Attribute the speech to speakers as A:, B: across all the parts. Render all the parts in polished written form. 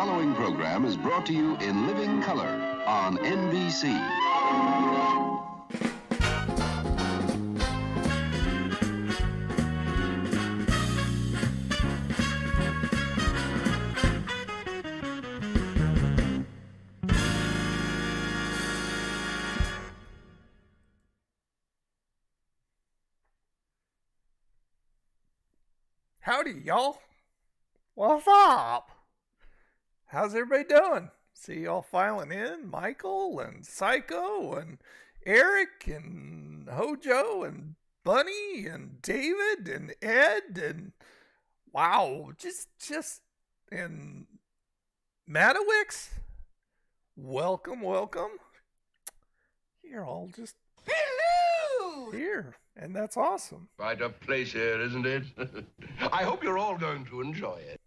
A: following program is brought to you in living color on NBC.
B: Howdy, y'all. What's up? How's everybody doing? See y'all filing in. Michael and Psycho and Eric and Hojo and Bunny and David and Ed and wow, just and Madowix. Welcome. You're all just
C: Hello!
B: here, and that's awesome.
D: Quite a place here, isn't it? I hope you're all going to enjoy it.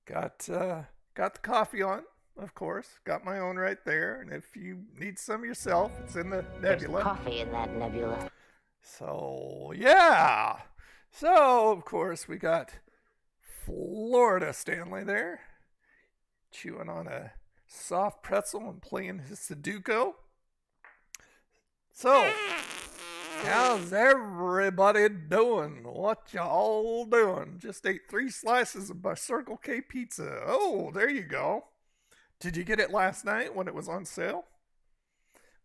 B: Got the coffee on, of course. Got my own right there. And if you need some yourself, it's in the nebula.
C: There's coffee in that nebula.
B: So, yeah. So, of course, we got Florida Stanley there, chewing on a soft pretzel and playing his Sudoku. So, how's everybody doing? What y'all doing? Just ate 3 slices of my Circle K pizza. Oh, there you go. Did you get it last night when it was on sale?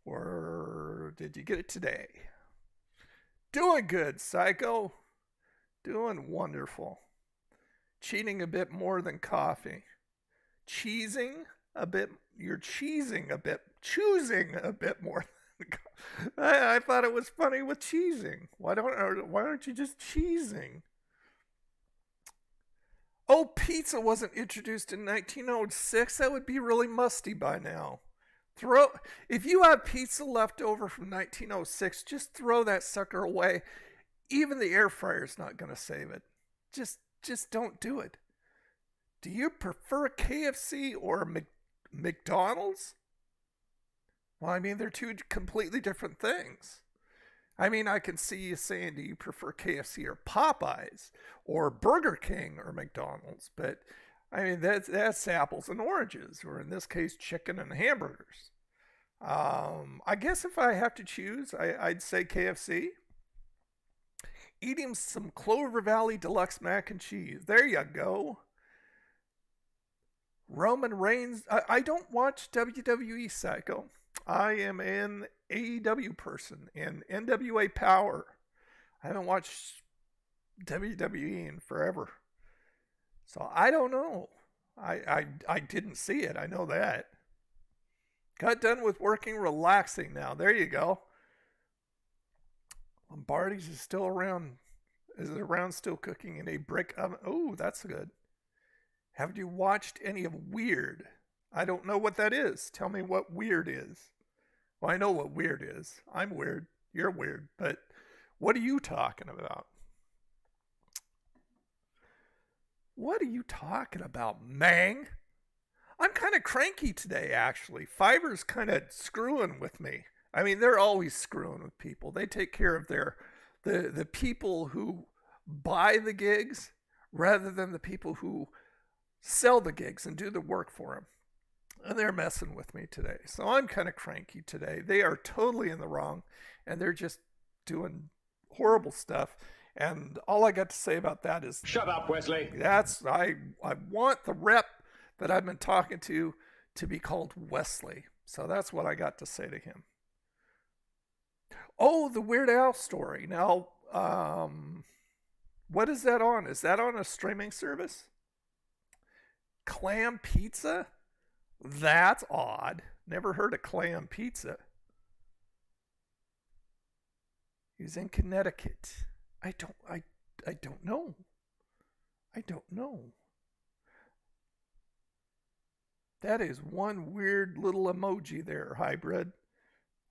B: Or did you get it today? Doing good, Psycho. Doing wonderful. Cheating a bit more than coffee. Cheesing a bit. You're cheesing a bit. Choosing a bit more. I thought it was funny with cheesing. Why aren't you just cheesing? Oh, pizza wasn't introduced in 1906. That would be really musty by now. If you have pizza left over from 1906, just throw that sucker away. Even the air fryer's not going to save it. Just don't do it. Do you prefer KFC or McDonald's? Well, I mean, they're 2 completely different things. I mean, I can see you saying, do you prefer KFC or Popeyes or Burger King or McDonald's? But, I mean, that's apples and oranges, or in this case, chicken and hamburgers. I guess if I have to choose, I'd say KFC. Eating some Clover Valley Deluxe mac and cheese. There you go. Roman Reigns. I don't watch WWE, Psycho. I am an AEW person and NWA Power. I haven't watched WWE in forever. So I don't know. I didn't see it. I know that. Got done with working, relaxing now. There you go. Lombardi's is still around. Is it around still cooking in a brick oven? Oh, that's good. Have you watched any of Weird? I don't know what that is. Tell me what Weird is. Well, I know what Weird is. I'm weird. You're weird. But what are you talking about? What are you talking about, Mang? I'm kind of cranky today, actually. Fiverr's kind of screwing with me. I mean, they're always screwing with people. They take care of the people who buy the gigs rather than the people who sell the gigs and do the work for them. And they're messing with me today. So I'm kind of cranky today. They are totally in the wrong, and they're just doing horrible stuff. And all I got to say about that is,
E: shut up, Wesley.
B: I want the rep that I've been talking to be called Wesley. So that's what I got to say to him. Oh, the Weird Al story. Now, what is that on? Is that on a streaming service? Clam pizza? That's odd. Never heard of clam pizza. He's in Connecticut. I don't know. I don't know. That is one weird little emoji there, hybrid.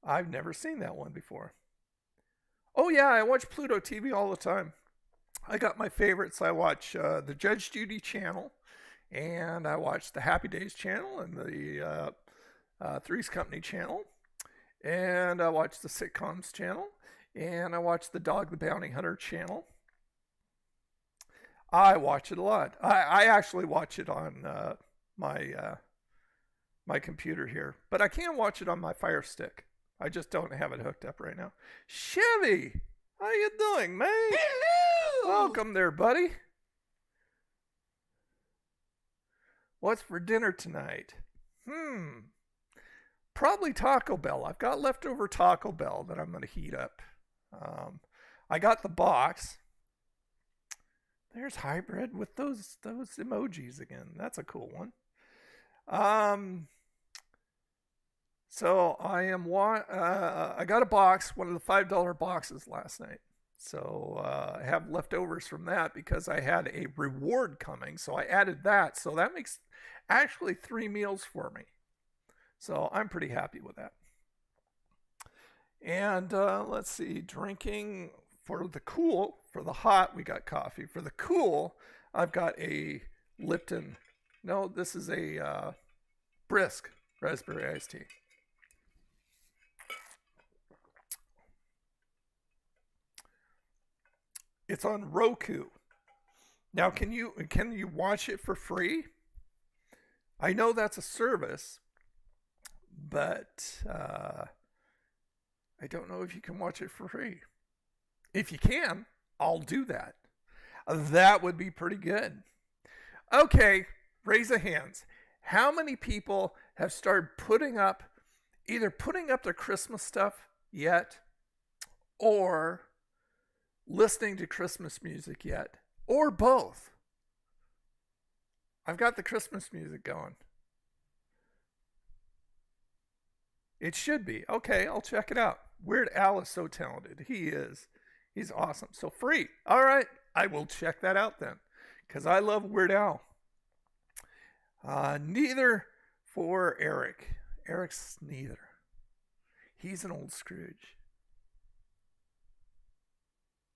B: I've never seen that one before. Oh yeah, I watch Pluto TV all the time. I got my favorites. I watch the Judge Judy channel, and I watch the Happy Days channel and the Three's Company channel, and I watch the Sitcoms channel, and I watch the Dog the Bounty Hunter channel. I watch it a lot. I actually watch it on my computer here, but I can watch it on my Fire Stick. I just don't have it hooked up right now. Chevy, how you doing, man?
C: Hello!
B: Welcome there, buddy. What's for dinner tonight? Probably Taco Bell. I've got leftover Taco Bell that I'm going to heat up. I got the box. There's hybrid with those emojis again. That's a cool one. So I got a box, one of the $5 boxes last night. So I have leftovers from that because I had a reward coming. So I added that. So that makes actually 3 meals for me. So I'm pretty happy with that. And let's see, drinking for the cool, for the hot, we got coffee. For the cool, I've got a Lipton. No, this is a Brisk raspberry iced tea. It's on Roku. Now, can you watch it for free? I know that's a service, but I don't know if you can watch it for free. If you can, I'll do that. That would be pretty good. Okay, raise of hands. How many people have started either putting up their Christmas stuff yet, or listening to Christmas music yet, or both? I've got the Christmas music going. It should be. Okay, I'll check it out. Weird Al is so talented. He is. He's awesome. So free. All right, I will check that out then, because I love Weird Al. Neither for Eric. Eric's neither. He's an old Scrooge.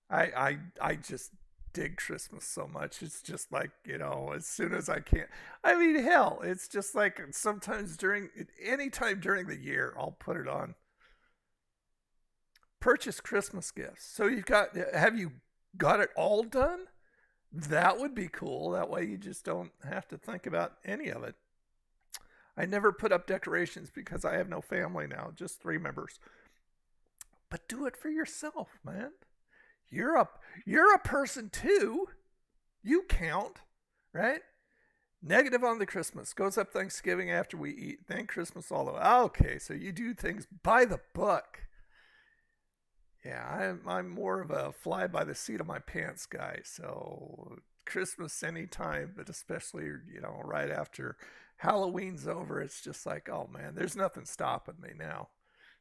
B: I just dig Christmas so much. It's just like, as soon as I can. I mean, hell, it's just like sometimes anytime during the year, I'll put it on. Purchase Christmas gifts. So have you got it all done? That would be cool. That way you just don't have to think about any of it. I never put up decorations because I have no family now, just 3 members. But do it for yourself, man. You're a person too. You count, right? Negative on the Christmas. Goes up Thanksgiving after we eat. Then Christmas all the way. Okay, so you do things by the book. Yeah, I'm more of a fly by the seat of my pants guy. So Christmas anytime, but especially, right after Halloween's over, it's just like, oh man, there's nothing stopping me now.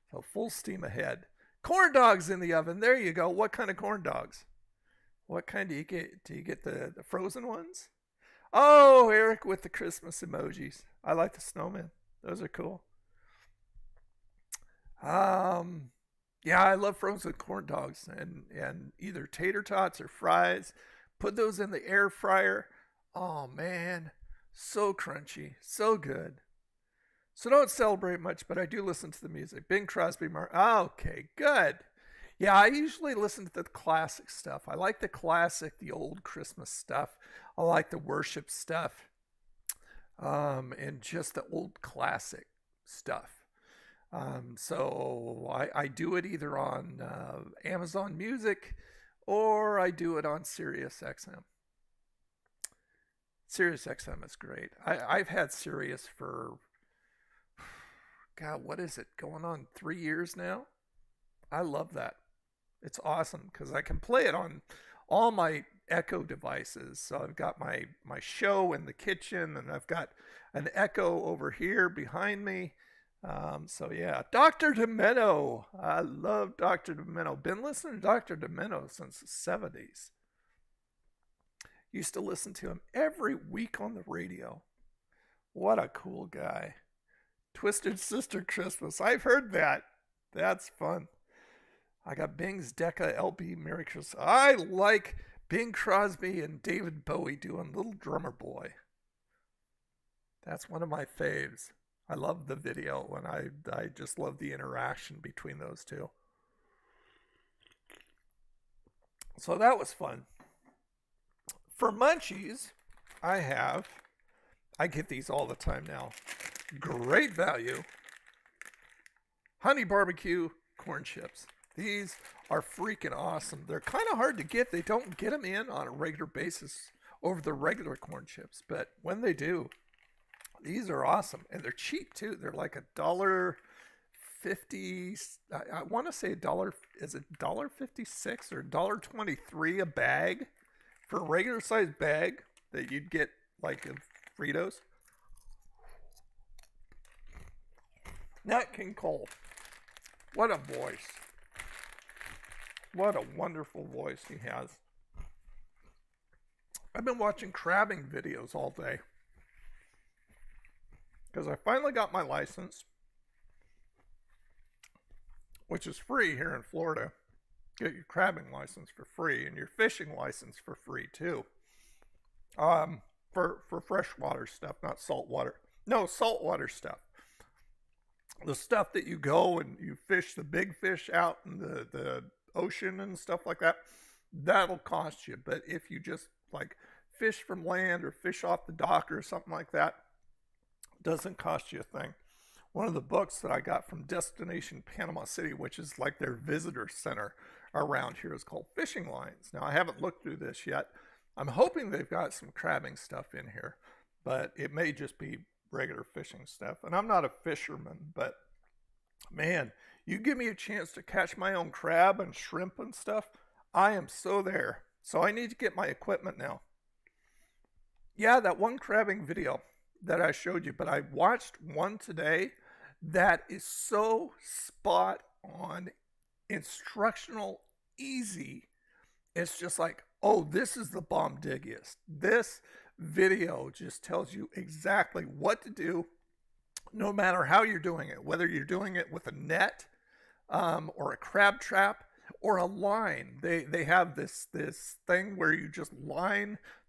B: So full steam ahead. Corn dogs in the oven. There you go. What kind of corn dogs? What kind do you get? Do you get the frozen ones? Oh, Eric with the Christmas emojis. I like the snowman. Those are cool. Yeah, I love frozen corn dogs and either tater tots or fries. Put those in the air fryer. Oh man, so crunchy, so good. So don't celebrate much, but I do listen to the music. Bing Crosby, okay, good. Yeah, I usually listen to the classic stuff. I like the classic, the old Christmas stuff. I like the worship stuff, and just the old classic stuff. So I do it either on Amazon Music or I do it on Sirius XM. Sirius XM is great. I've had Sirius for, God, what is it? Going on 3 years now? I love that. It's awesome because I can play it on all my Echo devices. So I've got my show in the kitchen, and I've got an Echo over here behind me. So yeah, Dr. Demento. I love Dr. Demento. Been listening to Dr. Demento since the 70s. Used to listen to him every week on the radio. What a cool guy. Twisted Sister Christmas. I've heard that. That's fun. I got Bing's Decca LP Merry Christmas. I like Bing Crosby and David Bowie doing Little Drummer Boy. That's one of my faves. I love the video, and I just love the interaction between those two. So that was fun. For munchies, I have I get these all the time now. Great value. Honey barbecue corn chips. These are freaking awesome. They're kind of hard to get. They don't get them in on a regular basis over the regular corn chips, but when they do, these are awesome, and they're cheap too. They're like $1.50. I want to say $1. Is it $1.56 or $1.23 a bag for a regular sized bag that you'd get like of Fritos? Nat King Cole, what a voice! What a wonderful voice he has. I've been watching crabbing videos all day because I finally got my license, which is free here in Florida. Get your crabbing license for free and your fishing license for free too. For freshwater stuff, not saltwater. No, saltwater stuff. The stuff that you go and you fish the big fish out in the ocean and stuff like that, that'll cost you. But if you just like fish from land or fish off the dock or something like that, it doesn't cost you a thing. One of the books that I got from Destination Panama City, which is like their visitor center around here, is called Fishing Lines. Now, I haven't looked through this yet. I'm hoping they've got some crabbing stuff in here, but it may just be regular fishing stuff. And I'm not a fisherman, but man, you give me a chance to catch my own crab and shrimp and stuff, I am so there. So I need to get my equipment now. Yeah, that one crabbing video that I showed you, but I watched one today that is so spot on, instructional, easy. It's just like, oh, this is the bomb diggiest. This video just tells you exactly what to do, no matter how you're doing it, whether you're doing it with a net or a crab trap or a line. They have this thing where you just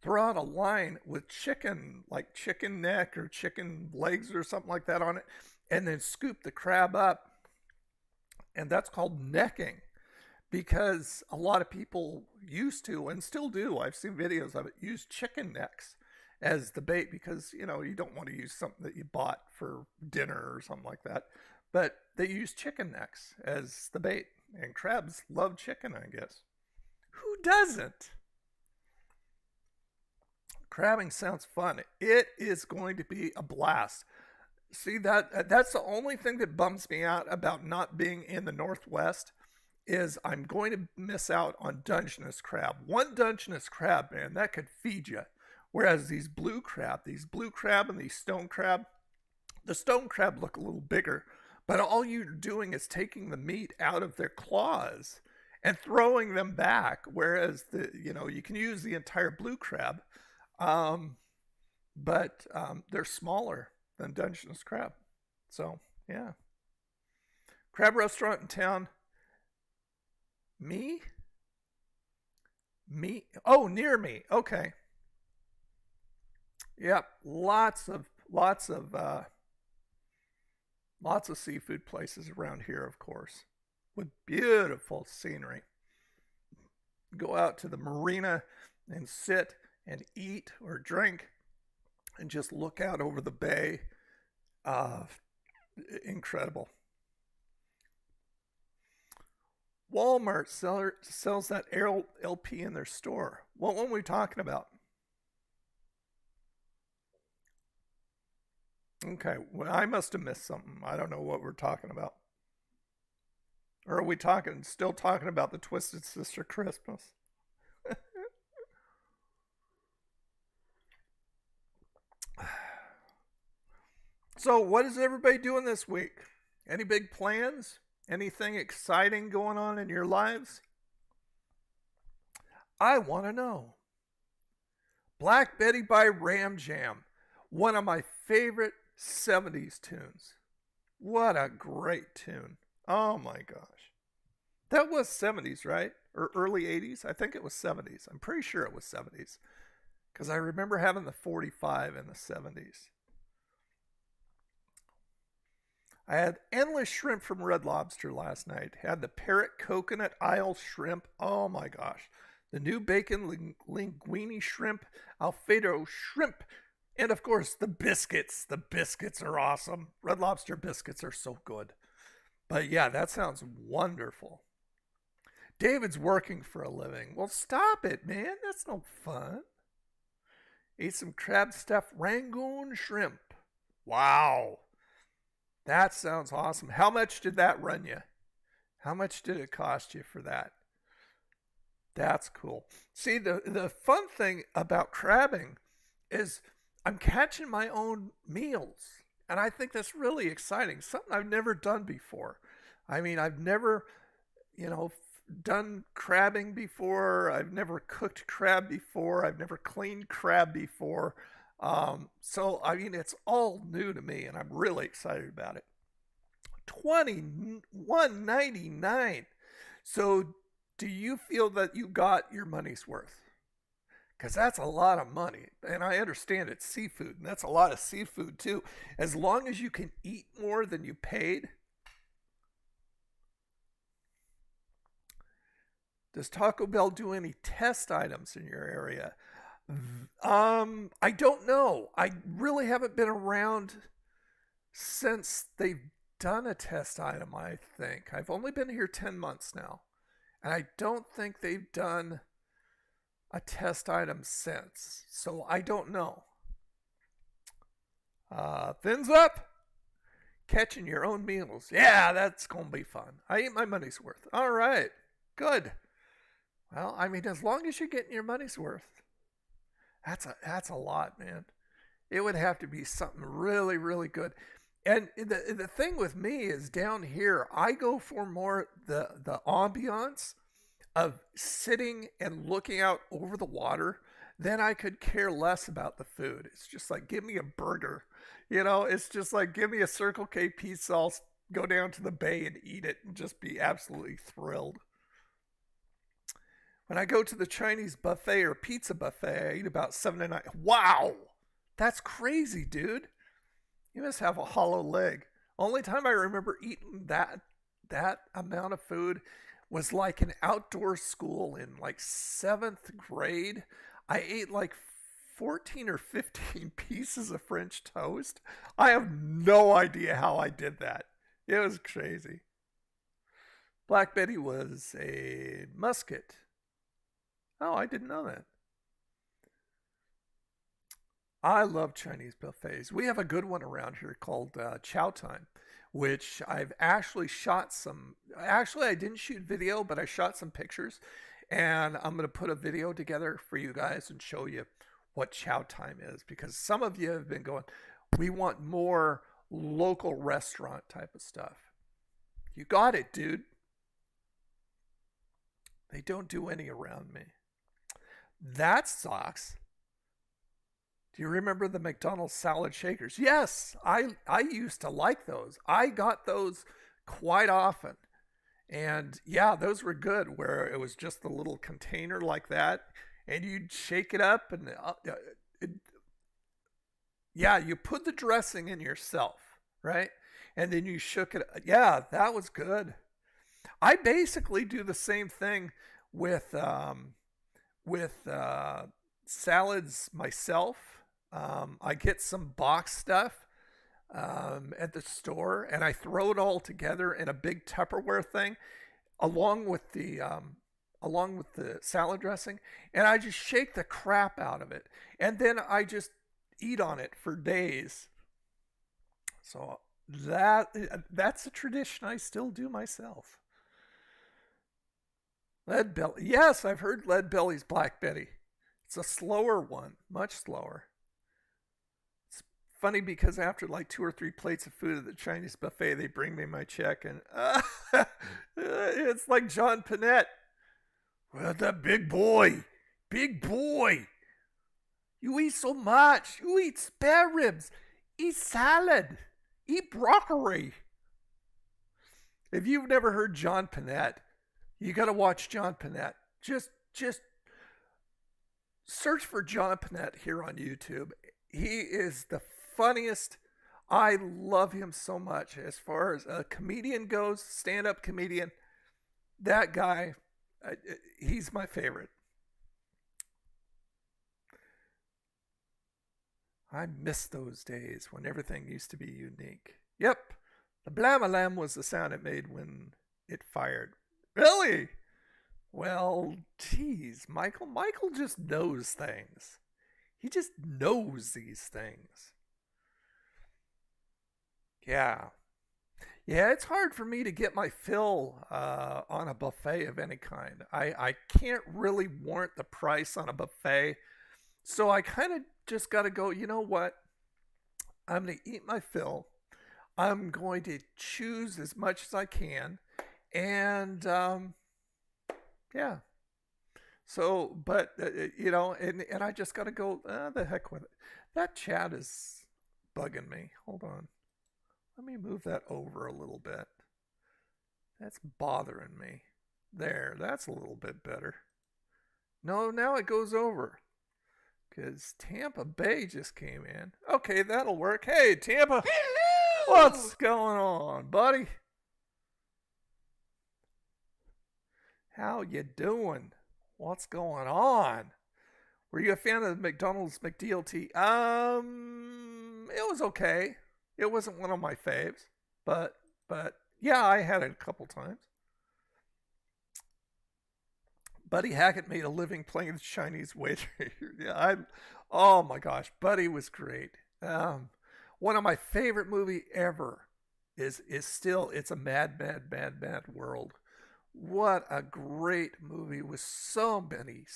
B: throw out a line with chicken, like chicken neck or chicken legs or something like that on it, and then scoop the crab up. And that's called necking, because a lot of people used to, and still do, I've seen videos of it, use chicken necks as the bait because, you know, you don't want to use something that you bought for dinner or something like that. But they use chicken necks as the bait. And crabs love chicken, I guess. Who doesn't? Crabbing sounds fun. It is going to be a blast. See, that's the only thing that bums me out about not being in the Northwest is I'm going to miss out on Dungeness crab. One Dungeness crab, man, that could feed you. Whereas these blue crab and these stone crab, the stone crab look a little bigger, but all you're doing is taking the meat out of their claws and throwing them back. Whereas you can use the entire blue crab, but they're smaller than Dungeness crab. So yeah, crab restaurant in town. Me? Oh, near me. Okay. Yep, lots of seafood places around here, of course, with beautiful scenery. Go out to the marina and sit and eat or drink and just look out over the bay. Incredible. Walmart sells that LP in their store. What one are we talking about? Okay, well, I must have missed something. I don't know what we're talking about. Or are we still talking about the Twisted Sister Christmas? So, what is everybody doing this week? Any big plans? Anything exciting going on in your lives? I want to know. Black Betty by Ram Jam, one of my favorite 70s tunes. What a great tune. Oh my gosh. That was 70s, right? Or early 80s? I think it was 70s. I'm pretty sure it was 70s. Because I remember having the 45 in the 70s. I had endless shrimp from Red Lobster last night. Had the Perich coconut Isle shrimp. Oh my gosh. The new bacon linguine shrimp, Alfredo shrimp, And of course, the biscuits. The biscuits are awesome. Red Lobster biscuits are so good. But yeah, that sounds wonderful. David's working for a living. Well, stop it, man. That's no fun. Ate some crab stuffed Rangoon shrimp. Wow. That sounds awesome. How much did that run you? How much did it cost you for that? That's cool. See, the fun thing about crabbing is I'm catching my own meals. And I think that's really exciting. Something I've never done before. I mean, I've never, done crabbing before. I've never cooked crab before. I've never cleaned crab before. So, I mean, it's all new to me, and I'm really excited about it. $21.99. So, do you feel that you got your money's worth? Because that's a lot of money. And I understand it's seafood, and that's a lot of seafood too. As long as you can eat more than you paid. Does Taco Bell do any test items in your area? I don't know. I really haven't been around since they've done a test item, I think. I've only been here 10 months now. And I don't think they've done a test item since. So I don't know. Fins up. Catching your own meals. Yeah, that's going to be fun. I ate my money's worth. All right. Good. Well, I mean, as long as you're getting your money's worth. That's a lot, man. It would have to be something really, really good. And the thing with me is down here, I go for more the ambiance of sitting and looking out over the water. Then I could care less about the food. It's just like, give me a burger. It's just like, give me a Circle K pizza. I'll go down to the bay and eat it and just be absolutely thrilled. When I go to the Chinese buffet or pizza buffet, I eat about 7 to 9. Wow! That's crazy, dude. You must have a hollow leg. Only time I remember eating that amount of food was like an outdoor school in like 7th grade. I ate like 14 or 15 pieces of French toast. I have no idea how I did that. It was crazy. Black Betty was a musket. Oh, I didn't know that. I love Chinese buffets. We have a good one around here called Chow Time, which I've actually shot some. Actually, I didn't shoot video, but I shot some pictures. And I'm going to put a video together for you guys and show you what Chow Time is. Because some of you have been going, we want more local restaurant type of stuff. You got it, dude. They don't do any around me. That sucks. Do you remember the McDonald's salad shakers? Yes, I used to like those. I got those quite often. And yeah, those were good, where it was just a little container like that, and you'd shake it up, and you put the dressing in yourself, right? And then you shook it. Yeah, that was good. I basically do the same thing with salads myself. I get some box stuff at the store, and I throw it all together in a big Tupperware thing, along with the salad dressing, and I just shake the crap out of it, and then I just eat on it for days. So that's a tradition I still do myself. Lead Belly. Yes, I've heard Lead Belly's Black Betty. It's a slower one, much slower. It's funny because after like 2 or 3 plates of food at the Chinese buffet, they bring me my check, and it's like John Panette. Well, that big boy. You eat so much. You eat spare ribs. Eat salad. Eat broccoli. If you've never heard John Panette, you got to watch John Panette. Just search for John Panette here on YouTube. He is the funniest. I love him so much. As far as a comedian goes, stand-up comedian, that guy, he's my favorite. I miss those days when everything used to be unique. Yep, the blam-a-lam was the sound it made when it fired. Really? Well, geez, Michael. Michael just knows things. He just knows these things. Yeah. Yeah, it's hard for me to get my fill on a buffet of any kind. I can't really warrant the price on a buffet. So I kind of just got to go, you know what? I'm going to eat my fill. I'm going to choose as much as I can. And yeah. So, but, and I just got to go, the heck with it. That chat is bugging me. Hold on. Let me move that over a little bit. That's bothering me. There, that's a little bit better. No, now it goes over. Because Tampa Bay just came in. Okay, that'll work. Hey, Tampa. Hello! What's going on, buddy? How you doing? What's going on? Were you a fan of the McDonald's McDLT? It was okay. It wasn't one of my faves, but yeah, I had it a couple times. Buddy Hackett made a living playing the Chinese waiter. Yeah, oh my gosh, Buddy was great. One of my favorite movie ever is still It's a Mad, Mad, Mad, Mad World. What a great movie with so many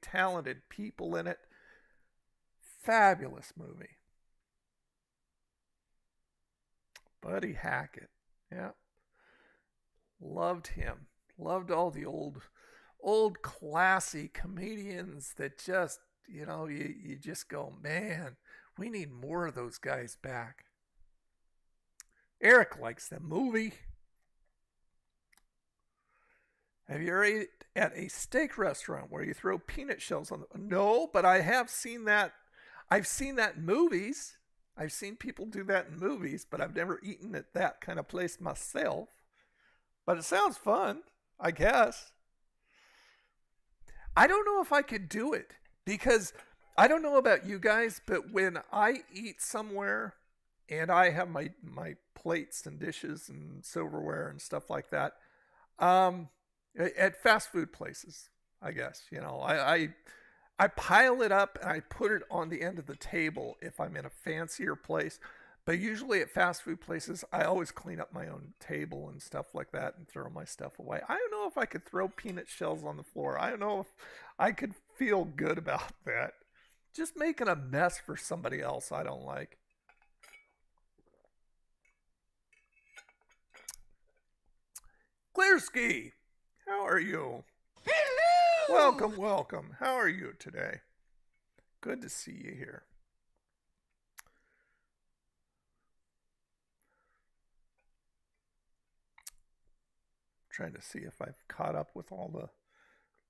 B: talented people in it. Fabulous movie. Buddy Hackett. Yeah. Loved him. Loved all the old classy comedians that just, you just go, man, we need more of those guys back. Eric likes the movie. Have you ever ate at a steak restaurant where you throw peanut shells on the... No, but I have seen that. I've seen that in movies. I've seen people do that in movies, but I've never eaten at that kind of place myself. But it sounds fun, I guess. I don't know if I could do it because I don't know about you guys, but when I eat somewhere and I have my plates and dishes and silverware and stuff like that, at fast food places, I guess, I pile it up and I put it on the end of the table if I'm in a fancier place. But usually at fast food places, I always clean up my own table and stuff like that and throw my stuff away. I don't know if I could throw peanut shells on the floor. I don't know if I could feel good about that. Just making a mess for somebody else I don't like. Clearski, how are you?
C: Hello!
B: Welcome. How are you today? Good to see you here. Trying to see if I've caught up with all the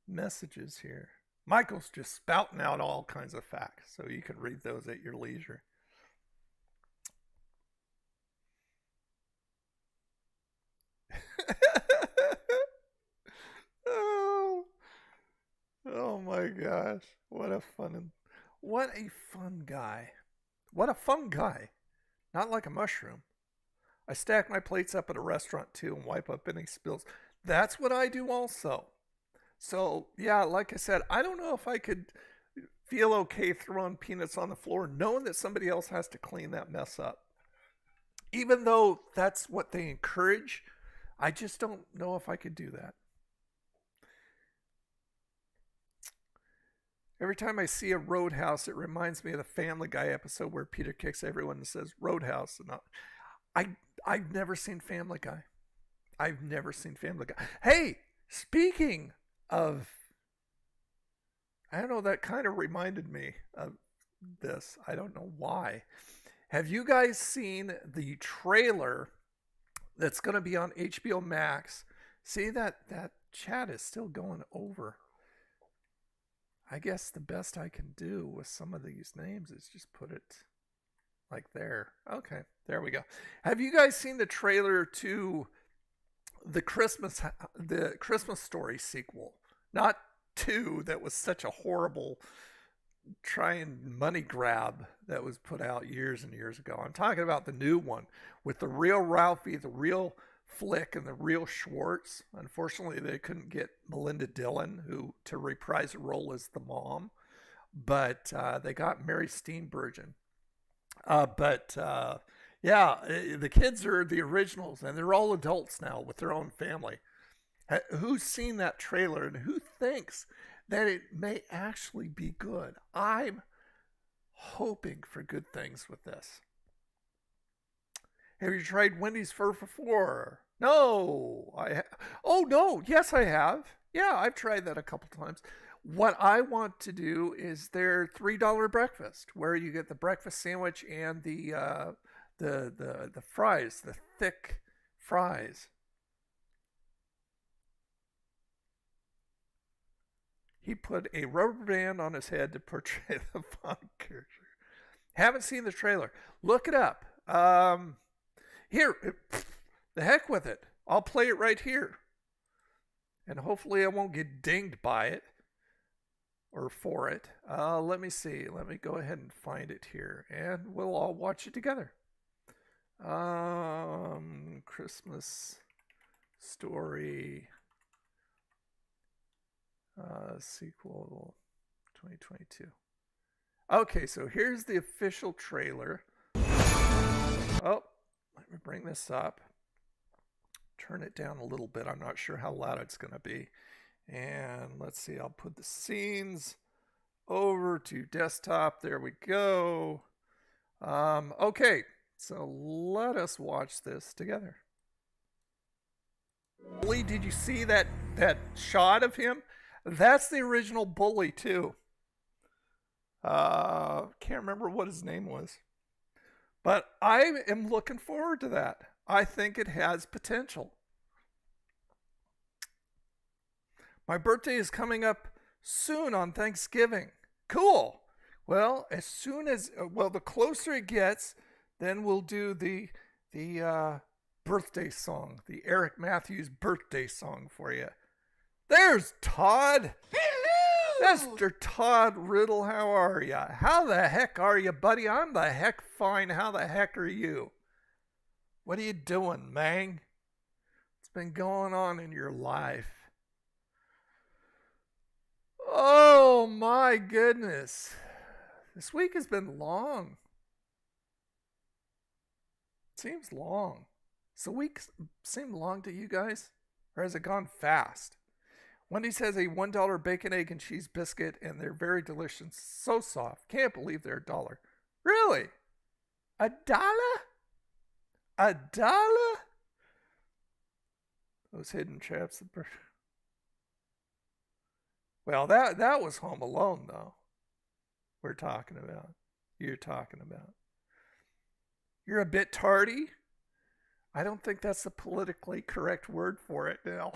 B: messages here. Michael's just spouting out all kinds of facts, so you can read those at your leisure. Oh my gosh. What a fun guy. What a fun guy. Not like a mushroom. I stack my plates up at a restaurant too and wipe up any spills. That's what I do also. So, yeah, like I said, I don't know if I could feel okay throwing peanuts on the floor knowing that somebody else has to clean that mess up. Even though that's what they encourage, I just don't know if I could do that. Every time I see a Roadhouse, it reminds me of the Family Guy episode where Peter kicks everyone and says Roadhouse. And I've never seen Family Guy. I've never seen Family Guy. Hey, speaking of, I don't know, that kind of reminded me of this. I don't know why. Have you guys seen the trailer that's going to be on HBO Max? See, that chat is still going over. I guess the best I can do with some of these names is just put it like there. Okay, there we go. Have you guys seen the trailer to the Christmas Story sequel? Not 2, that was such a horrible trying money grab that was put out years and years ago. I'm talking about the new one with the real Ralphie, the real Flick, and the real Schwartz. Unfortunately, they couldn't get Melinda Dillon to reprise the role as the mom, but they got Mary Steenburgen. Yeah, the kids are the originals, and they're all adults now with their own family. Who's seen that trailer and who thinks that it may actually be good? I'm hoping for good things with this. Have you tried Wendy's Fur before? No. Oh, no. Yes, I have. Yeah, I've tried that a couple times. What I want to do is their $3 breakfast, where you get the breakfast sandwich and the fries, the thick fries. He put a rubber band on his head to portray the Bond character. Haven't seen the trailer. Look it up. Here, the heck with it. I'll play it right here. And hopefully I won't get dinged by it. Or for it. Let me see. Let me go ahead and find it here. And we'll all watch it together. Christmas Story sequel 2022. Okay, so here's the official trailer. Oh, let me bring this up. Turn it down a little bit. I'm not sure how loud it's going to be. And let's see, I'll put the scenes over to desktop. There we go. Okay, so let us watch this together. Bully, did you see that shot of him? That's the original Bully too. Can't remember what his name was. But I am looking forward to that. I think it has potential. My birthday is coming up soon on Thanksgiving. Cool. Well, as soon as, the closer it gets, then we'll do the birthday song, the Eric Matthews birthday song for you. There's Todd.
C: Hello!
B: Mr. Todd Riddle, how are you? How the heck are you, buddy? I'm the heck fine. How the heck are you? What are you doing, man? What's been going on in your life? Oh my goodness. This week has been long. Seems long. Does the week seem long to you guys? Or has it gone fast? Wendy's has a $1 bacon, egg, and cheese biscuit, and they're very delicious. So soft. Can't believe they're $1. Really? $1? $1? Those hidden traps. Well, that was Home Alone, though. We're talking about. You're talking about. You're a bit tardy. I don't think that's the politically correct word for it now.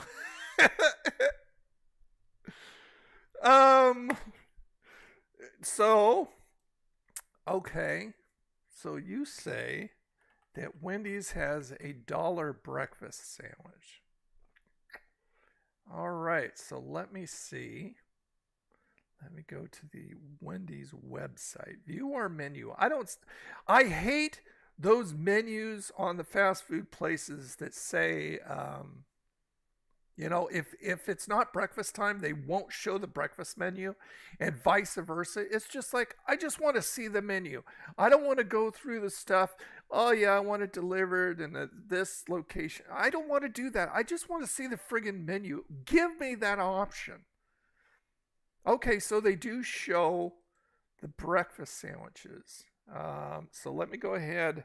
B: So, okay. So you say that Wendy's has a $1 breakfast sandwich. All right, so let me see. Let me go to the Wendy's website. View our menu. I hate those menus on the fast food places that say, if it's not breakfast time, they won't show the breakfast menu, and vice versa. It's just like, I just want to see the menu. I don't want to go through the stuff. Oh yeah, I want it delivered in this location. I don't want to do that. I just want to see the friggin' menu. Give me that option. Okay, so they do show the breakfast sandwiches. So let me go ahead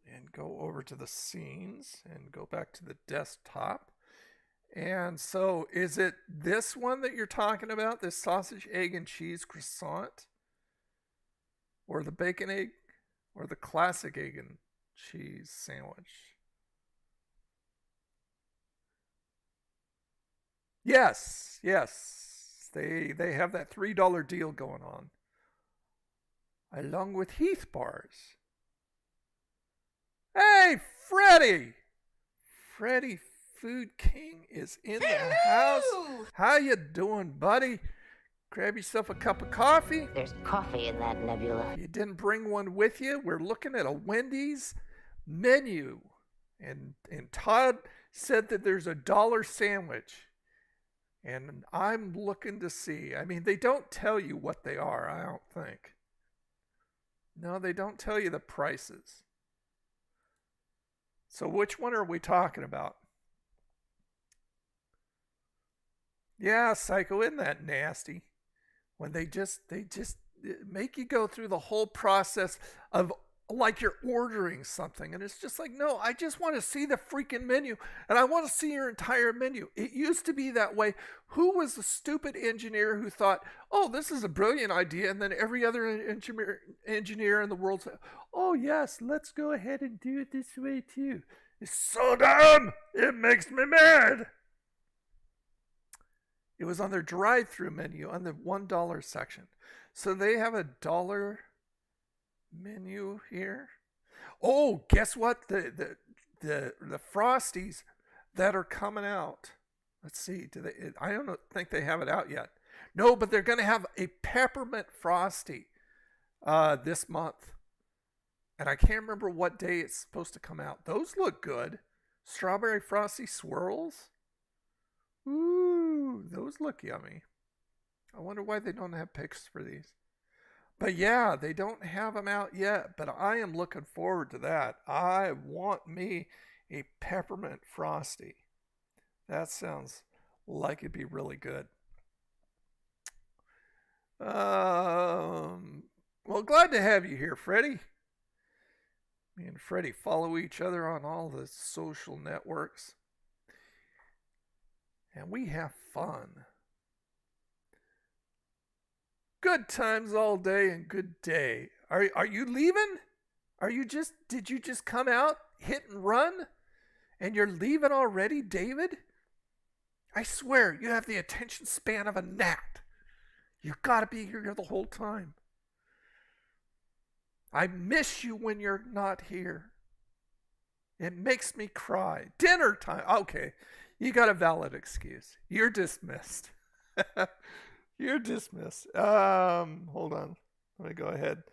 B: and go over to the scenes and go back to the desktop. And so is it this one that you're talking about, this sausage, egg, and cheese croissant? Or the bacon, egg? Or the classic egg and cheese sandwich? Yes. They have that $3 deal going on. Along with Heath bars. Hey, Freddie! Freddie Food King is in the house. How you doing, buddy? grab yourself a cup of coffee.
E: There's coffee in that nebula.
B: If you didn't bring one with you, we're looking at a Wendy's menu. And Todd said that there's a $1 sandwich. And I'm looking to see. I mean, they don't tell you what they are, I don't think. No, they don't tell you the prices. So which one are we talking about? Yeah, Psycho, isn't that nasty? When they just make you go through the whole process of like you're ordering something. And it's just like, no, I just want to see the freaking menu. And I want to see your entire menu. It used to be that way. Who was the stupid engineer who thought, oh, this is a brilliant idea? And then every other engineer in the world said, oh, yes, let's go ahead and do it this way too. It's so dumb. It makes me mad. It was on their drive-through menu on the $1 section. So they have a $1 menu here. Oh, guess what? The Frosties that are coming out. Let's see. I don't think they have it out yet. No, but they're going to have a peppermint Frosty this month. And I can't remember what day it's supposed to come out. Those look good. Strawberry Frosty swirls. Ooh, those look yummy. I wonder why they don't have pics for these. But yeah, they don't have them out yet, but I am looking forward to that. I want me a peppermint Frosty. That sounds like it'd be really good. Well, glad to have you here, Freddie. Me and Freddie follow each other on all the social networks. And we have fun. Good times all day and good day. Are you leaving? Did you just come out, hit and run? And you're leaving already, David? I swear, you have the attention span of a gnat. You've got to be here the whole time. I miss you when you're not here. It makes me cry. Dinner time. Okay. You got a valid excuse. You're dismissed. You're dismissed. Hold on. Let me go ahead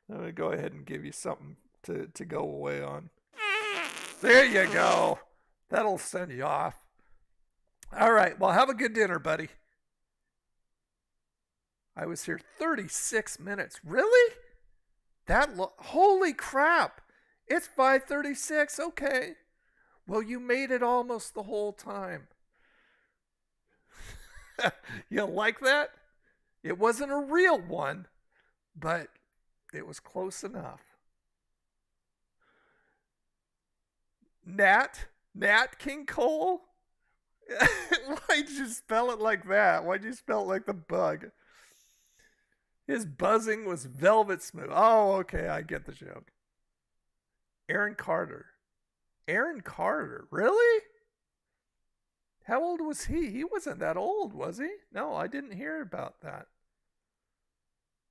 B: and give you something to go away on. There you go. That'll send you off. All right. Well, have a good dinner, buddy. I was here 36 minutes. Really? Holy crap. It's 5:36. Okay. Well, you made it almost the whole time. You like that? It wasn't a real one, but it was close enough. Nat King Cole? Why'd you spell it like that? Why'd you spell it like the bug? His buzzing was velvet smooth. Oh, okay, I get the joke. Aaron Carter. Aaron Carter, really? How old was he? He wasn't that old, was he? No, I didn't hear about that.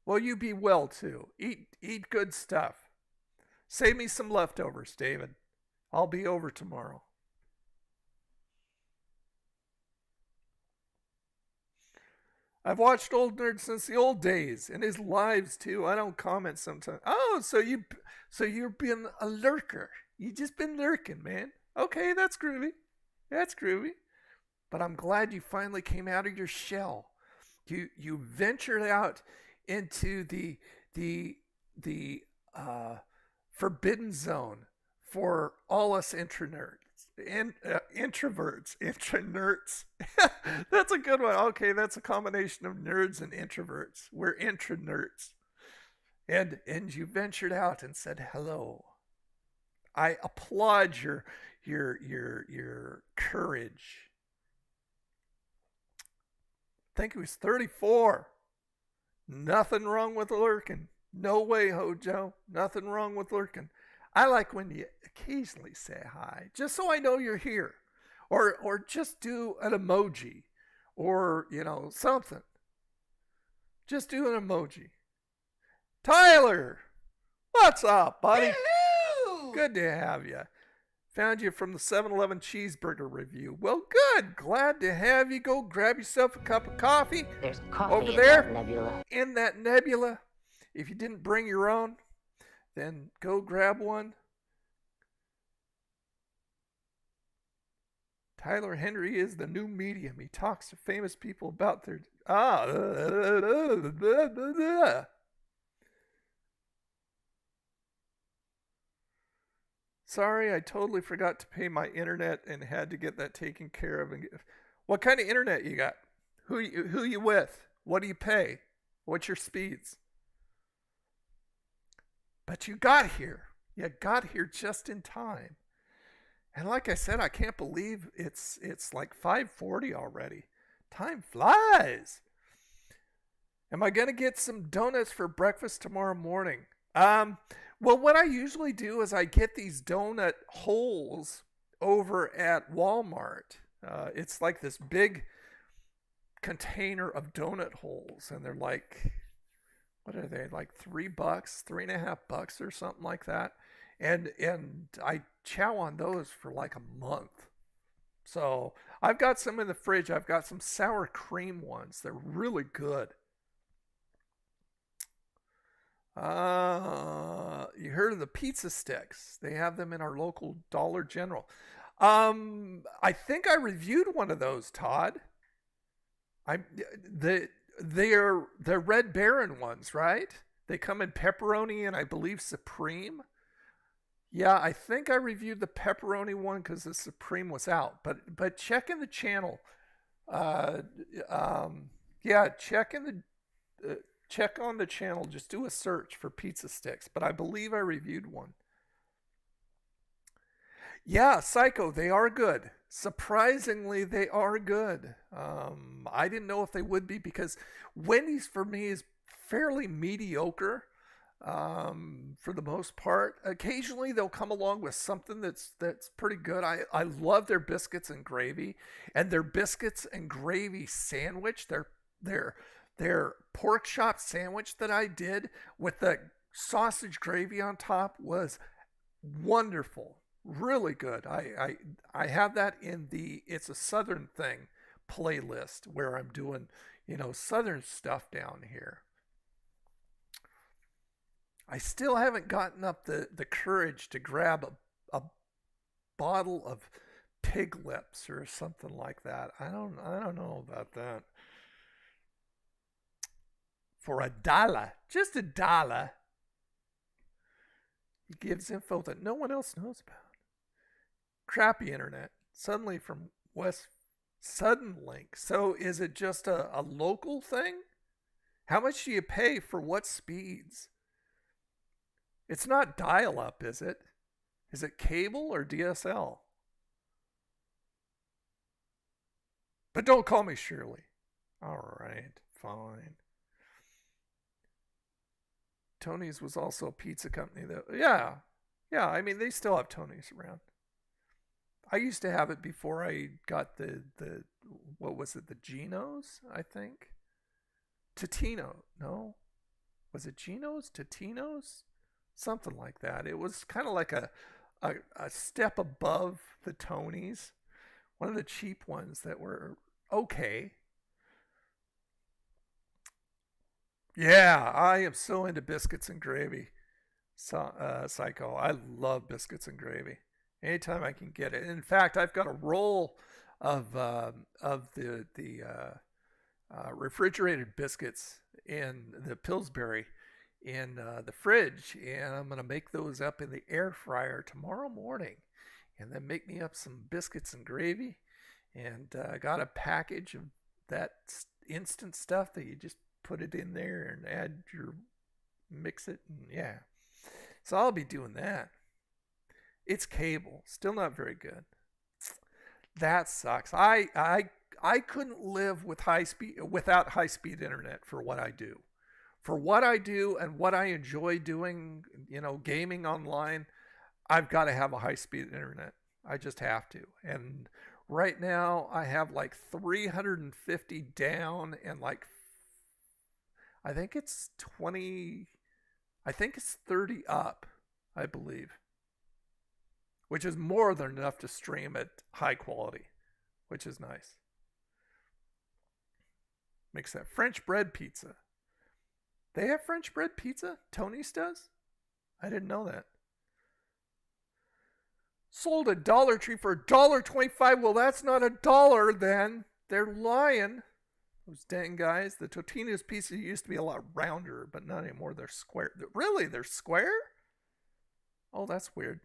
B: Well, you be well, too. Eat good stuff. Save me some leftovers, David. I'll be over tomorrow. I've watched Old Nerd since the old days, and his lives, too. I don't comment sometimes. Oh, so you've been a lurker. You just been lurking, man. Okay, that's groovy. That's groovy. But I'm glad you finally came out of your shell. You ventured out into the forbidden zone for all us introverts. That's a good one. Okay, that's a combination of nerds and introverts. We're intra-nerds. And you ventured out and said hello. I applaud your courage. I think he was 34. Nothing wrong with lurking. No way, Hojo. Nothing wrong with lurking. I like when you occasionally say hi, just so I know you're here. Or just do an emoji. Or, something. Just do an emoji. Tyler! What's up, buddy?
C: Hello!
B: Good to have you. Found you from the 7-Eleven cheeseburger review. Well, good. Glad to have you. Go grab yourself a cup of coffee.
E: There's coffee
B: over
E: in
B: there
E: that nebula.
B: in that nebula. If you didn't bring your own, then go grab one. Tyler Henry is the new medium. He talks to famous people about their... Sorry, I totally forgot to pay my internet and had to get that taken care of. What kind of internet you got? Who you with? What do you pay? What's your speeds? But you got here. You got here just in time. And like I said, I can't believe it's like 5:40 already. Time flies. Am I going to get some donuts for breakfast tomorrow morning? Well, what I usually do is I get these donut holes over at Walmart. It's like this big container of donut holes, and they're like, what are they, like $3, $3.50 or something like that. And I chow on those for like a month. So I've got some in the fridge. I've got some sour cream ones. They're really good. You heard of the pizza sticks? They have them in our local Dollar General. I think I reviewed one of those, Todd. They're Red Baron ones, right? They come in pepperoni and I believe Supreme. Yeah, I think I reviewed the pepperoni one because the Supreme was out. But check in the channel. Yeah, check on the channel. Just do a search for pizza sticks. But I believe I reviewed one. Yeah, Psycho, they are good. Surprisingly, they are good. I didn't know if they would be because Wendy's for me is fairly mediocre for the most part. Occasionally they'll come along with something that's pretty good. I love their biscuits and gravy, and their biscuits and gravy sandwich, their pork chop sandwich that I did with the sausage gravy on top was wonderful. Really good. I have that in the It's a Southern Thing playlist where I'm doing, Southern stuff down here. I still haven't gotten up the courage to grab a bottle of Pig Lips or something like that. I don't know about that. For $1, just $1, he gives info that no one else knows about. Crappy internet. Suddenly from West Suddenlink. So is it just a local thing? How much do you pay for what speeds? It's not dial-up, is it? Is it cable or DSL? But don't call me Shirley. All right, fine. Tony's was also a pizza company, though. Yeah. I mean, they still have Tony's around. I used to have it before I got the what was it, the Geno's, I think? Totino. No? Was it Geno's? Totino's? Something like that. It was kind of like a step above the Tony's. One of the cheap ones that were okay. Yeah, I am so into biscuits and gravy. Psycho. I love biscuits and gravy. Anytime I can get it. In fact, I've got a roll of the refrigerated biscuits in the Pillsbury in the fridge, and I'm going to make those up in the air fryer tomorrow morning, and then make me up some biscuits and gravy. And I got a package of that instant stuff that you just put it in there and mix it, and yeah. So I'll be doing that. It's cable, still not very good. That sucks. I couldn't live without high speed internet for what I do. For what I do and what I enjoy doing, gaming online, I've got to have a high speed internet. I just have to. And right now I have like 350 down and I think it's 30 up, I believe. which is more than enough to stream at high quality, which is nice. Makes that French bread pizza. They have French bread pizza? Tony's does? I didn't know that. Sold at Dollar Tree for $1.25. Well, that's not $1 then. They're lying. Those dang guys. The Totino's pizza used to be a lot rounder, but not anymore. They're square. Really? They're square? Oh, that's weird.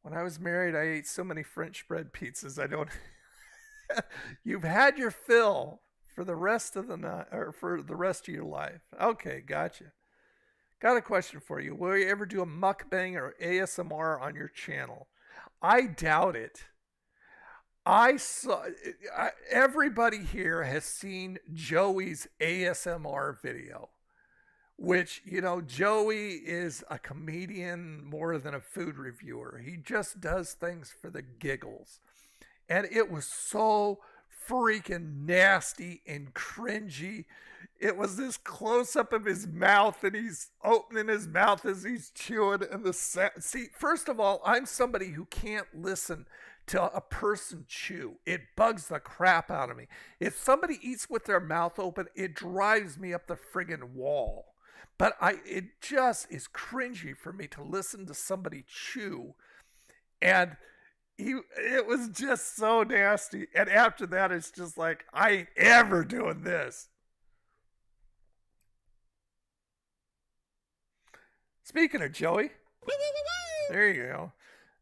B: When I was married, I ate so many French bread pizzas. I don't... You've had your fill for the rest of the night, or for the rest of your life. Okay, gotcha. Got a question for you. Will you ever do a mukbang or ASMR on your channel? I doubt it. Everybody here has seen Joey's ASMR video, which, you know, Joey is a comedian more than a food reviewer. He just does things for the giggles. And it was so freaking nasty and cringy. It was this close up of his mouth, and he's opening his mouth as he's chewing. And see, first of all, I'm somebody who can't listen to a person chew. It bugs the crap out of me. If somebody eats with their mouth open, it drives me up the friggin' wall. But it just is cringy for me to listen to somebody chew. And it was just so nasty. And after that, it's just like, I ain't ever doing this. Speaking of Joey, there you go.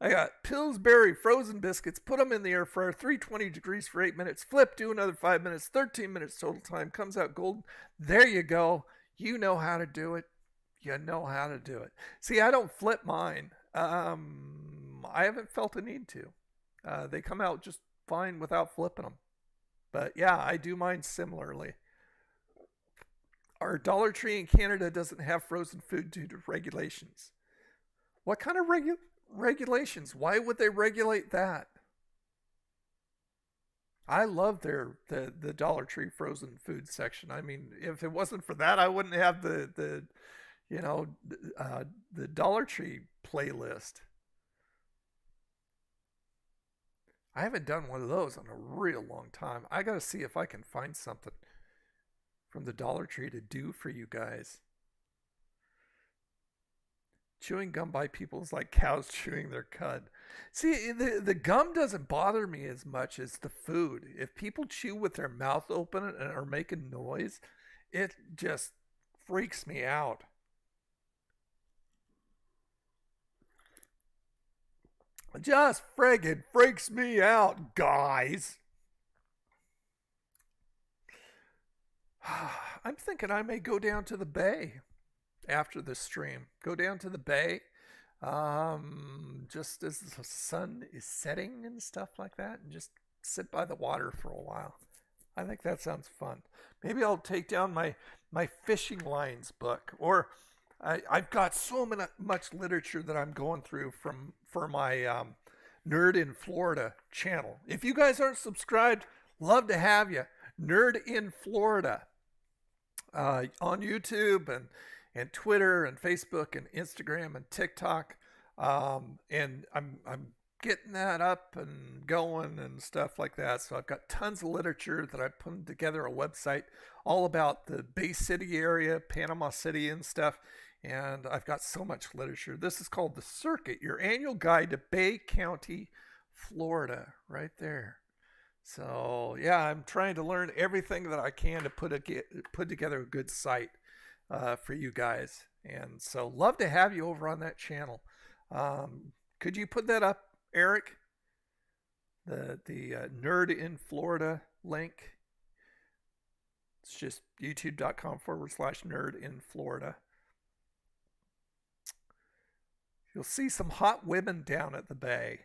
B: I got Pillsbury frozen biscuits. Put them in the air fryer, 320 degrees for 8 minutes. Flip, do another 5 minutes, 13 minutes total time. Comes out golden. There you go. You know how to do it. You know how to do it. See, I don't flip mine. I haven't felt a need to. They come out just fine without flipping them. But yeah, I do mine similarly. Our Dollar Tree in Canada doesn't have frozen food due to regulations. What kind of regulations? Why would they regulate that? I love the Dollar Tree frozen food section. I mean, if it wasn't for that, I wouldn't have the Dollar Tree playlist. I haven't done one of those in a real long time. I got to see if I can find something from the Dollar Tree to do for you guys. Chewing gum by people is like cows chewing their cud. See, the gum doesn't bother me as much as the food. If people chew with their mouth open and are making noise, it just freaks me out. Just friggin' freaks me out, guys. I'm thinking I may go down to the bay after this stream. Go down to the bay just as the sun is setting and stuff like that, and just sit by the water for a while. I think that sounds fun. Maybe I'll take down my fishing lines book, or I've got so much literature that I'm going through for my Nerd in Florida channel. If you guys aren't subscribed, love to have you. Nerd in Florida on YouTube and Twitter and Facebook and Instagram and TikTok. And I'm getting that up and going and stuff like that. So I've got tons of literature that I put together a website all about the Bay City area, Panama City and stuff. And I've got so much literature. This is called The Circuit, your annual guide to Bay County, Florida, right there. So yeah, I'm trying to learn everything that I can to put together a good site for you guys. And so love to have you over on that channel. Could you put that up, Eric? The Nerd in Florida link. It's just youtube.com/nerd in Florida. You'll see some hot women down at the bay.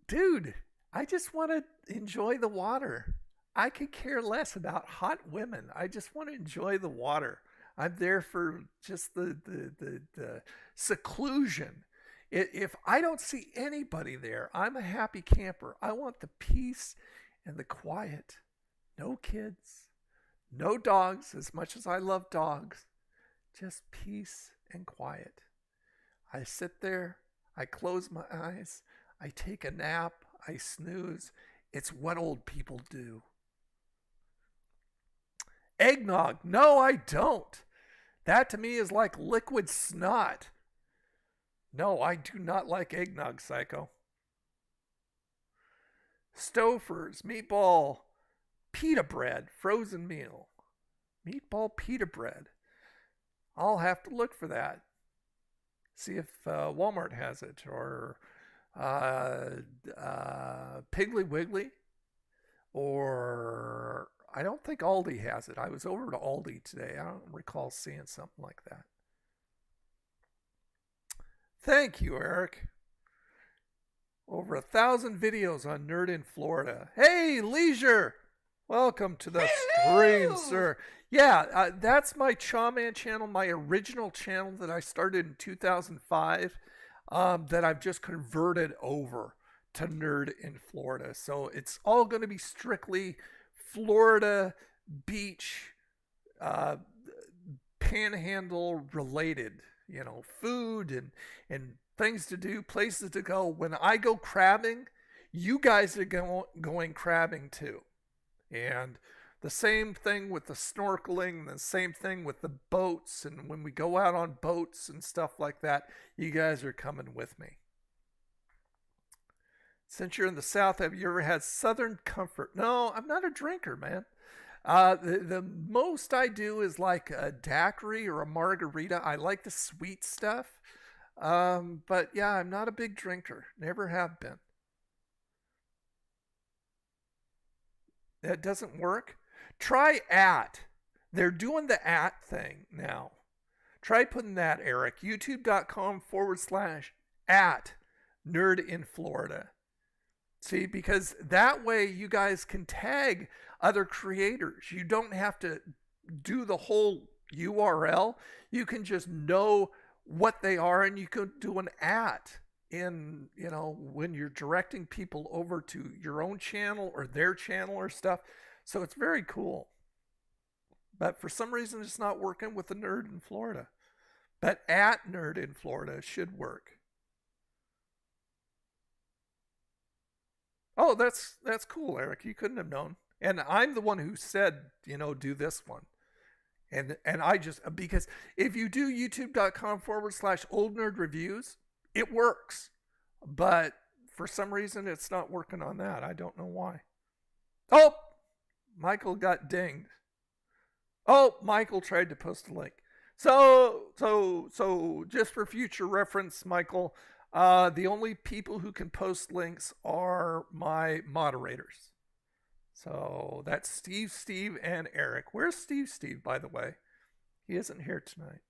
B: Dude, I just want to enjoy the water. I could care less about hot women. I just want to enjoy the water. I'm there for just the seclusion. If I don't see anybody there, I'm a happy camper. I want the peace and the quiet. No kids, no dogs, as much as I love dogs. Just peace and quiet. I sit there, I close my eyes. I take a nap. I snooze. It's what old people do. Eggnog. No, I don't. That to me is like liquid snot. No, I do not like eggnog, Psycho. Stouffer's, meatball, pita bread, frozen meal. Meatball pita bread. I'll have to look for that. See if Walmart has it, or Piggly Wiggly, or I don't think Aldi has it. I was over to Aldi today. I don't recall seeing something like that. Thank you, Eric. Over 1,000 videos on Nerd in Florida. Hey, Leisure! Welcome to the stream, sir. Yeah, that's my Chawman channel, my original channel that I started in 2005, that I've just converted over to Nerd in Florida. So it's all going to be strictly Florida beach, panhandle related, you know, food and things to do, places to go. When I go crabbing, you guys are going crabbing too. And the same thing with the snorkeling, the same thing with the boats. And when we go out on boats and stuff like that, you guys are coming with me. Since you're in the South, have you ever had Southern Comfort? No, I'm not a drinker, man. The most I do is like a daiquiri or a margarita. I like the sweet stuff. But yeah, I'm not a big drinker. Never have been. That doesn't work. Try @ They're doing the @ thing now. Try putting that, Eric. YouTube.com/@ Nerd in Florida. See, because that way you guys can tag other creators. You don't have to do the whole URL. You can just know what they are, and you could do an @ in, you know, when you're directing people over to your own channel or their channel or stuff. So it's very cool. But for some reason, it's not working with the Nerd in Florida. But @ Nerd in Florida should work. Oh, that's cool, Eric. You couldn't have known. And I'm the one who said, you know, do this one. And I just, because if you do youtube.com/old nerd reviews, it works. But for some reason, it's not working on that. I don't know why. Oh, Michael got dinged. Oh, Michael tried to post a link. So just for future reference, Michael, the only people who can post links are my moderators. So that's Steve, and Eric. Where's Steve, by the way? He isn't here tonight.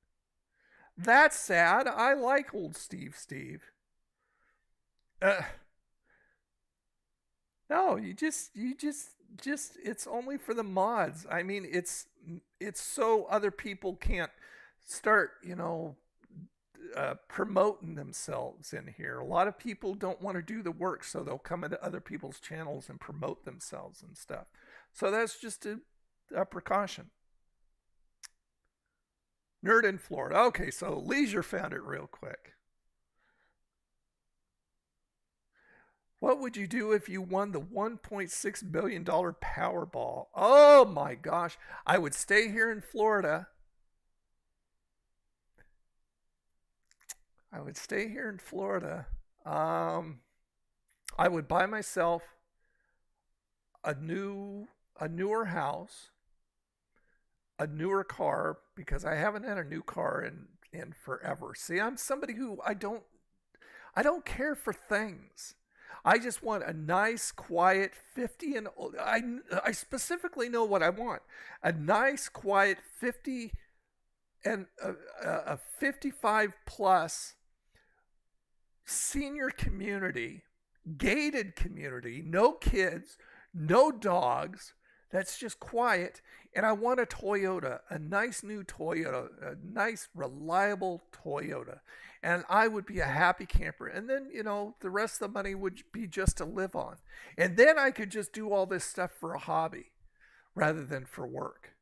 B: That's sad. I like old Steve. No, you just, it's only for the mods. I mean, it's so other people can't start, you know, promoting themselves in here. A lot of people don't want to do the work, so they'll come into other people's channels and promote themselves and stuff. So that's just a precaution. Nerd in Florida. Okay, so Leisure found it real quick. What would you do if you won the $1.6 billion Powerball? Oh my gosh. I would stay here in Florida. I would buy myself a newer house, a newer car, because I haven't had a new car in forever. See, I'm somebody who I don't care for things. I just want a nice, quiet 50 and I specifically know what I want. A nice, quiet 50 and a 55 plus senior community, gated community, no kids, no dogs. That's just quiet. And I want a Toyota, a nice new Toyota, a nice, reliable Toyota. And I would be a happy camper. And then, you know, the rest of the money would be just to live on. And then I could just do all this stuff for a hobby rather than for work.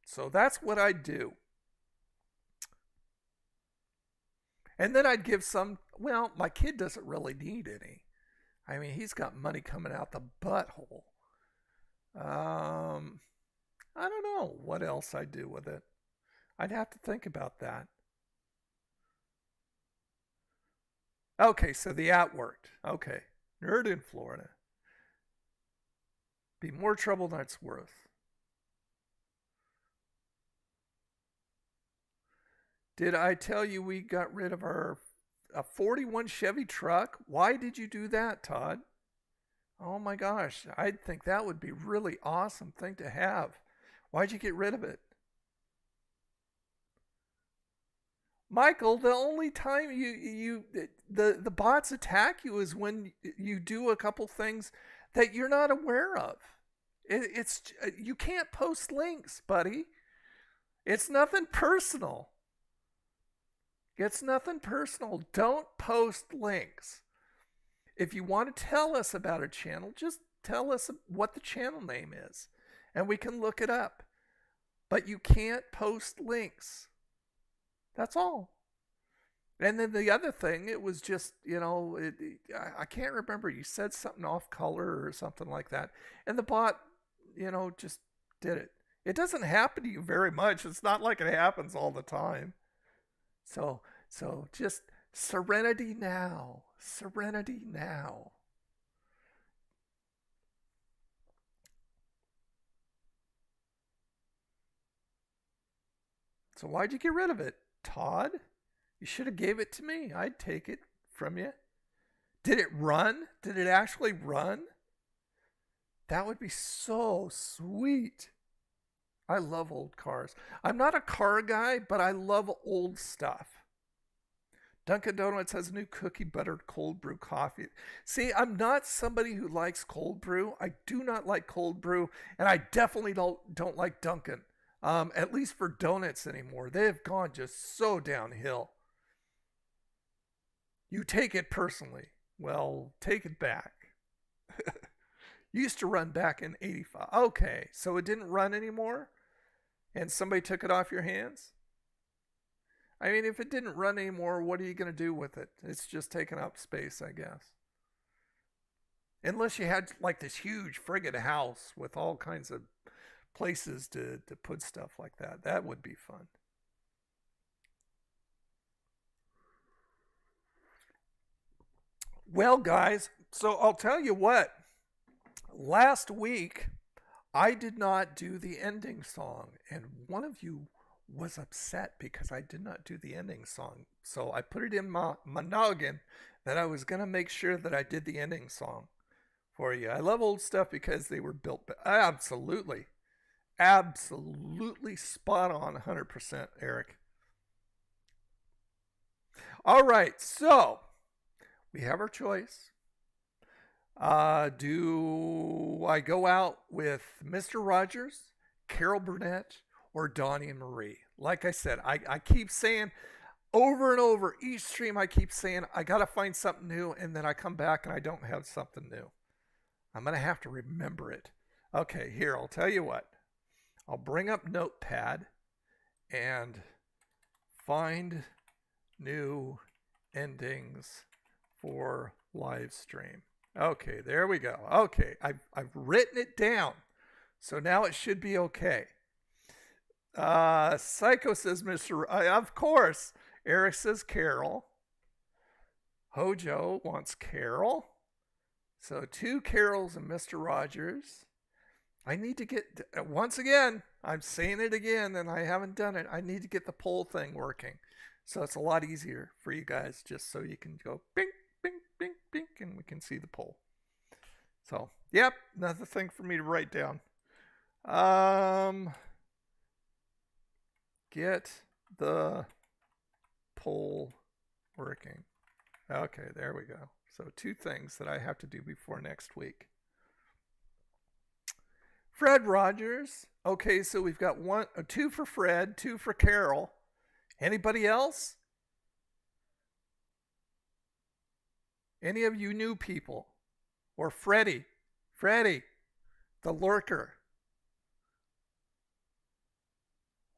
B: So that's what I do. And then I'd give some, well, my kid doesn't really need any. I mean, he's got money coming out the butthole. I don't know what else I'd do with it. I'd have to think about that. Okay, so the at worked. Okay. Nerd in Florida. Be more trouble than it's worth. Did I tell you we got rid of a 41 Chevy truck? Why did you do that, Todd? Oh my gosh, I think that would be a really awesome thing to have. Why'd you get rid of it? Michael, the only time the bots attack you is when you do a couple things that you're not aware of. It's you can't post links, buddy. It's nothing personal. It's nothing personal. Don't post links. If you want to tell us about a channel, just tell us what the channel name is, and we can look it up. But you can't post links. That's all. And then the other thing, it was just, I can't remember. You said something off color or something like that. And the bot, just did it. It doesn't happen to you very much. It's not like it happens all the time. So just serenity now. Serenity now. So why'd you get rid of it, Todd? You should have gave it to me. I'd take it from you. Did it run? Did it actually run? That would be so sweet. I love old cars. I'm not a car guy, but I love old stuff. Dunkin' Donuts has a new cookie buttered cold brew coffee. See, I'm not somebody who likes cold brew. I do not like cold brew, and I definitely don't like Dunkin'. At least for donuts anymore. They have gone just so downhill. You take it personally. Well, take it back. Used to run back in 85. Okay, so it didn't run anymore? And somebody took it off your hands? I mean, if it didn't run anymore, what are you going to do with it? It's just taking up space, I guess. Unless you had like this huge friggin' house with all kinds of places to put stuff like that. That would be fun. Well, guys, so I'll tell you what. Last week, I did not do the ending song, and one of you was upset because I did not do the ending song. So I put it in my noggin that I was going to make sure that I did the ending song for you. I love old stuff because they were built. Absolutely spot on 100%, Eric. All right, so we have our choice. Do I go out with Mr. Rogers, Carol Burnett, or Donnie and Marie? Like I said, I keep saying over and over each stream, I keep saying I got to find something new, and then I come back and I don't have something new. I'm going to have to remember it. Okay, here, I'll tell you what. I'll bring up Notepad and find new endings for live stream. Okay, there we go. Okay, I've written it down, so now it should be okay. Psycho says Mr. Of course. Eric says Carol. Hojo wants Carol. So 2 Carols and Mr. Rogers. I need to get, once again, I'm saying it again and I haven't done it. I need to get the poll thing working. So it's a lot easier for you guys, just so you can go bing, bing, bing, bing, and we can see the poll. So, yep, another thing for me to write down. Get the poll working. Okay, there we go. So 2 things that I have to do before next week. Fred Rogers. Okay, so we've got 2 for Fred, 2 for Carol. Anybody else? Any of you new people? Or Freddie, the lurker.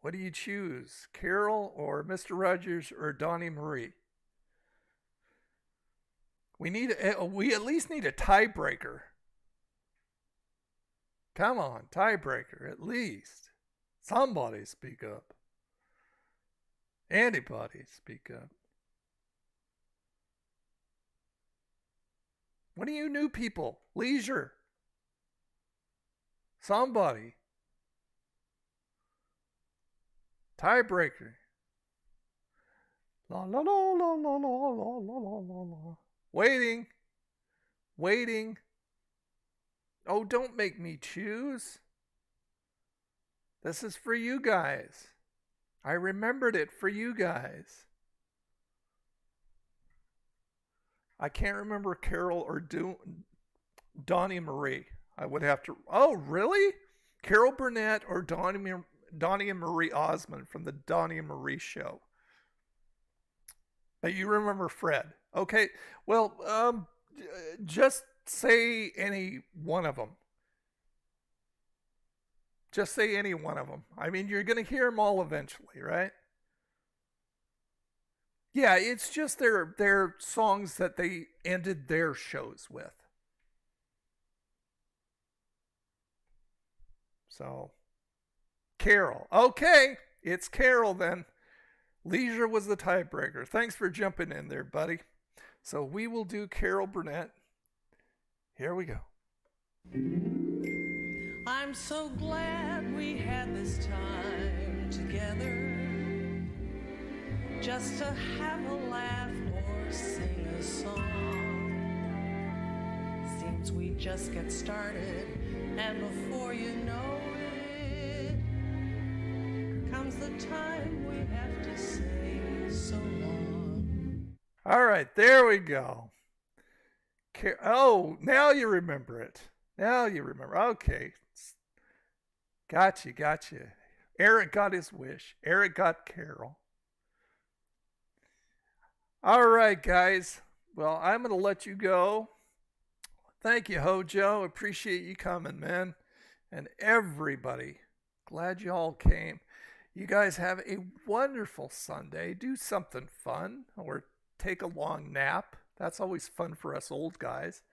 B: What do you choose? Carol or Mr. Rogers or Donnie Marie? We at least need a tiebreaker. Come on, tiebreaker, at least. Somebody speak up. Anybody speak up. What do you new people? Leisure. Somebody. Tiebreaker. La la la la la la la la la la. Waiting. Waiting. Oh, don't make me choose. This is for you guys. I remembered it for you guys. I can't remember Carol or Donnie Marie. I would have to. Oh, really? Carol Burnett or Donnie and Marie Osmond from the Donnie and Marie show. But you remember Fred. Okay. Well, just say any one of them. Just say any one of them. I mean, you're going to hear them all eventually, right? Yeah, it's just their songs that they ended their shows with. So, Carol. Okay, it's Carol then. Leisure was the tiebreaker. Thanks for jumping in there, buddy. So we will do Carol Burnett. Here we go.
C: I'm so glad we had this time together, just to have a laugh or sing a song. Seems we just get started, and before you know it, comes the time we have to say so long.
B: All right, there we go. Oh, now you remember it. Now you remember. Okay. Gotcha. Eric got his wish. Eric got Carol. All right, guys. Well, I'm going to let you go. Thank you, Hojo. Appreciate you coming, man. And everybody, glad you all came. You guys have a wonderful Sunday. Do something fun or take a long nap. That's always fun for us old guys.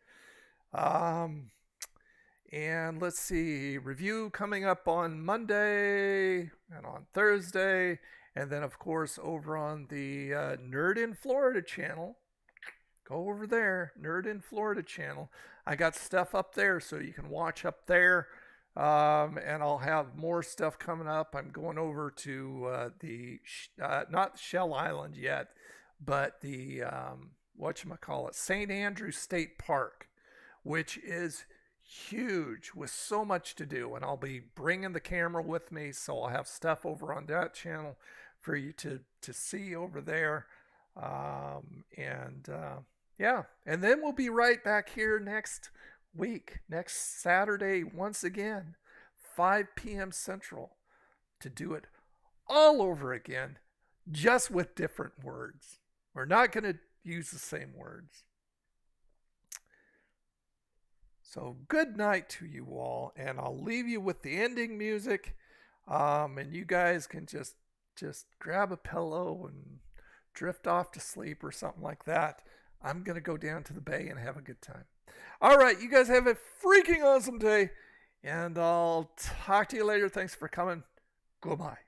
B: And let's see, review coming up on Monday and on Thursday. And then, of course, over on the Nerd in Florida channel. Go over there, Nerd in Florida channel. I got stuff up there so you can watch up there. And I'll have more stuff coming up. I'm going over to not Shell Island yet, but the, St. Andrew State Park, which is huge with so much to do. And I'll be bringing the camera with me, so I'll have stuff over on that channel for you to see over there. Yeah, and then we'll be right back here next week, next Saturday, once again, 5 p.m. Central, to do it all over again, just with different words. We're not going to use the same words. So good night to you all, and I'll leave you with the ending music, and you guys can just grab a pillow and drift off to sleep or something like that. I'm going to go down to the bay and have a good time. All right, you guys have a freaking awesome day, and I'll talk to you later. Thanks for coming. Goodbye.